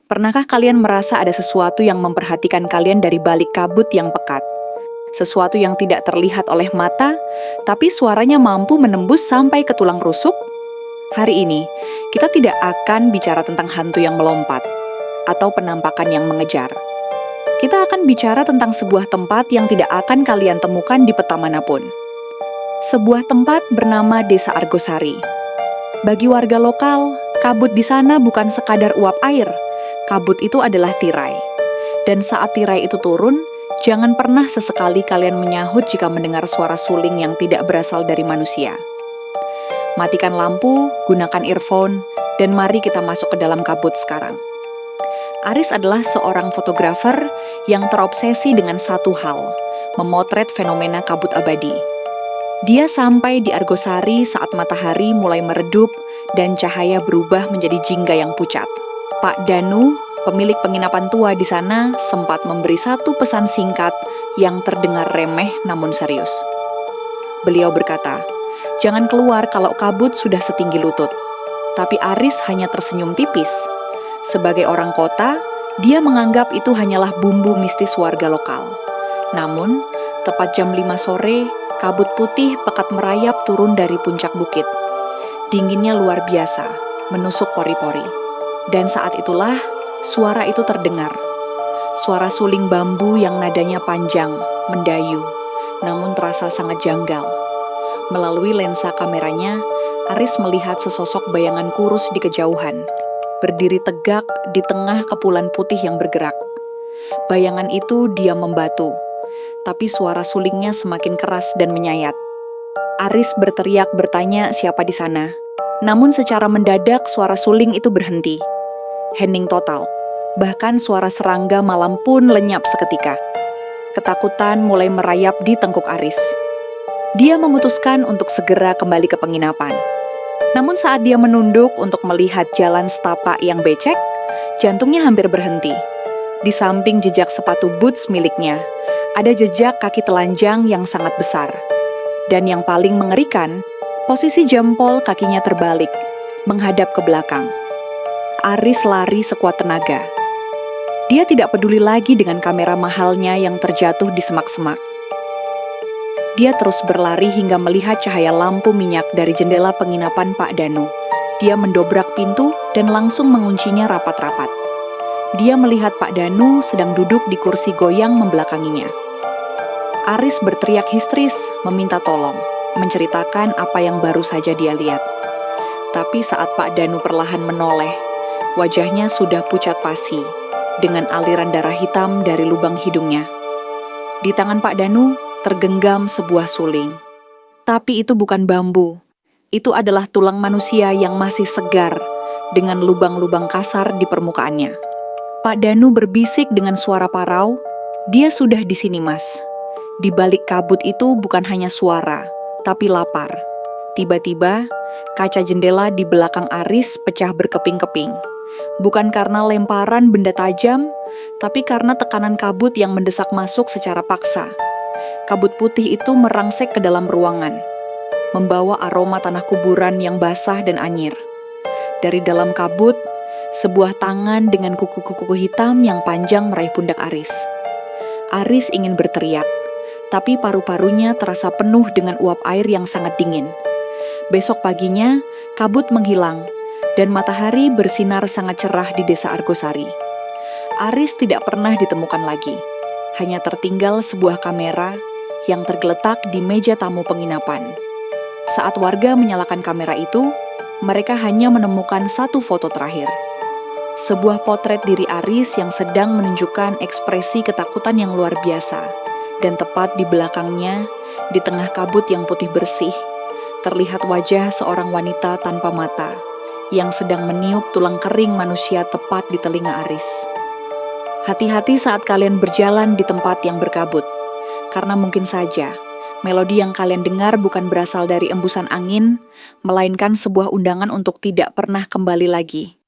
Pernahkah kalian merasa ada sesuatu yang memperhatikan kalian dari balik kabut yang pekat? Sesuatu yang tidak terlihat oleh mata, tapi suaranya mampu menembus sampai ke tulang rusuk? Hari ini, kita tidak akan bicara tentang hantu yang melompat atau penampakan yang mengejar. Kita akan bicara tentang sebuah tempat yang tidak akan kalian temukan di peta manapun. Sebuah tempat bernama Desa Argosari. Bagi warga lokal, kabut di sana bukan sekadar uap air. Kabut itu adalah tirai. Dan saat tirai itu turun, jangan pernah sesekali kalian menyahut jika mendengar suara suling yang tidak berasal dari manusia. Matikan lampu, gunakan earphone, dan mari kita masuk ke dalam kabut sekarang. Aris adalah seorang fotografer yang terobsesi dengan satu hal, memotret fenomena kabut abadi. Dia sampai di Argosari saat matahari mulai meredup dan cahaya berubah menjadi jingga yang pucat. Pak Danu, pemilik penginapan tua di sana, sempat memberi satu pesan singkat yang terdengar remeh namun serius. Beliau berkata, "Jangan keluar kalau kabut sudah setinggi lutut." Tapi Aris hanya tersenyum tipis. Sebagai orang kota, dia menganggap itu hanyalah bumbu mistis warga lokal. Namun, tepat jam 5 sore, kabut putih pekat merayap turun dari puncak bukit. Dinginnya luar biasa, menusuk pori-pori. Dan saat itulah, suara itu terdengar. Suara suling bambu yang nadanya panjang, mendayu, namun terasa sangat janggal. Melalui lensa kameranya, Aris melihat sesosok bayangan kurus di kejauhan, berdiri tegak di tengah kepulan putih yang bergerak. Bayangan itu diam membatu, tapi suara sulingnya semakin keras dan menyayat. Aris berteriak bertanya siapa di sana. Namun secara mendadak suara suling itu berhenti. Hening total. Bahkan suara serangga malam pun lenyap seketika. Ketakutan mulai merayap di tengkuk Aris. Dia memutuskan untuk segera kembali ke penginapan. Namun saat dia menunduk untuk melihat jalan setapak yang becek, jantungnya hampir berhenti. Di samping jejak sepatu boots miliknya, ada jejak kaki telanjang yang sangat besar. Dan yang paling mengerikan, posisi jempol kakinya terbalik, menghadap ke belakang. Aris lari sekuat tenaga. Dia tidak peduli lagi dengan kamera mahalnya yang terjatuh di semak-semak. Dia terus berlari hingga melihat cahaya lampu minyak dari jendela penginapan Pak Danu. Dia mendobrak pintu dan langsung menguncinya rapat-rapat. Dia melihat Pak Danu sedang duduk di kursi goyang membelakanginya. Aris berteriak histeris, meminta tolong, menceritakan apa yang baru saja dia lihat. Tapi saat Pak Danu perlahan menoleh, wajahnya sudah pucat pasi, dengan aliran darah hitam dari lubang hidungnya. Di tangan Pak Danu tergenggam sebuah suling. Tapi itu bukan bambu. Itu adalah tulang manusia yang masih segar, dengan lubang-lubang kasar di permukaannya. Pak Danu berbisik dengan suara parau, "Dia sudah di sini, Mas." Di balik kabut itu bukan hanya suara, tapi lapar. Tiba-tiba, kaca jendela di belakang Aris pecah berkeping-keping. Bukan karena lemparan benda tajam, tapi karena tekanan kabut yang mendesak masuk secara paksa. Kabut putih itu merangsek ke dalam ruangan, membawa aroma tanah kuburan yang basah dan anyir. Dari dalam kabut, sebuah tangan dengan kuku-kuku hitam yang panjang meraih pundak Aris. Aris ingin berteriak, tapi paru-parunya terasa penuh dengan uap air yang sangat dingin. Besok paginya, kabut menghilang, dan matahari bersinar sangat cerah di Desa Argosari. Aris tidak pernah ditemukan lagi. Hanya tertinggal sebuah kamera yang tergeletak di meja tamu penginapan. Saat warga menyalakan kamera itu, mereka hanya menemukan satu foto terakhir. Sebuah potret diri Aris yang sedang menunjukkan ekspresi ketakutan yang luar biasa. Dan tepat di belakangnya, di tengah kabut yang putih bersih, terlihat wajah seorang wanita tanpa mata yang sedang meniup tulang kering manusia tepat di telinga Aris. Hati-hati saat kalian berjalan di tempat yang berkabut, karena mungkin saja melodi yang kalian dengar bukan berasal dari embusan angin, melainkan sebuah undangan untuk tidak pernah kembali lagi.